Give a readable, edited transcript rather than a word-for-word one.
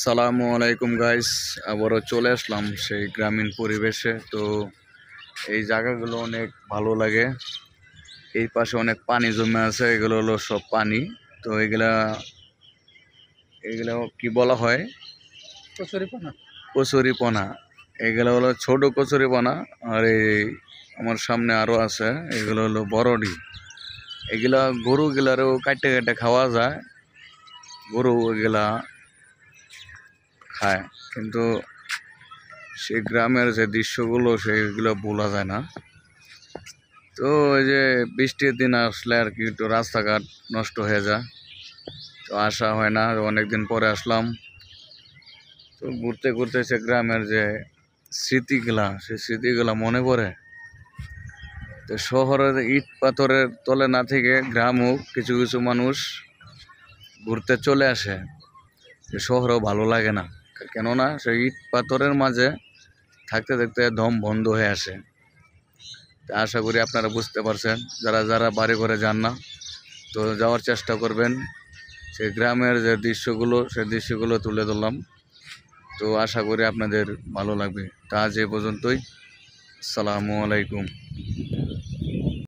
সালামু আলাইকুম গাইস, আবারও চলে আসলাম সেই গ্রামীণ পরিবেশে। তো এই জায়গাগুলো অনেক ভালো লাগে। এই পাশে অনেক পানি জমে আছে, এগুলো হলো সব পানি। তো এগুলা এগুলো কি বলা হয়? কচুরিপানা। কচুরিপানা। এগুলো হলো ছোট কচুরিপানা। আর এই আমার সামনে আরো আছে, এগুলো হলো বড়ডি। এগুলা গরু গিলারও কাটতে কাটতে খাওয়া যায়, গরু এগুলা খায়। কিন্তু সেই গ্রামের যে দৃশ্যগুলো সেইগুলো ভোলা যায় না। তো ওই যে বৃষ্টির দিন আসলে আর কি একটু রাস্তাঘাট নষ্ট হয়ে যায়, তো আসা হয় না। অনেকদিন পরে আসলাম, তো ঘুরতে ঘুরতে সে গ্রামের যে স্মৃতিগুলা, সেই স্মৃতিগুলা মনে পড়ে। তো শহরের ইট পাথরের তলে না থেকে গ্রামও কিছু কিছু মানুষ ঘুরতে চলে আসে। শহরেও ভালো লাগে না, কেননা সেই ইট পাথরের মাঝে থাকতে থাকতে দম বন্ধ হয়ে আসে। আশা করি আপনারা বুঝতে পারছেন, যারা যারা বাড়ি ঘরে যান না, তো যাওয়ার চেষ্টা করবেন। সেই গ্রামের যে দৃশ্যগুলো, সেই দৃশ্যগুলো তুলে ধরলাম। তো আশা করি আপনাদের ভালো লাগবে। তা আজ এ পর্যন্তই। আসসালামু আলাইকুম।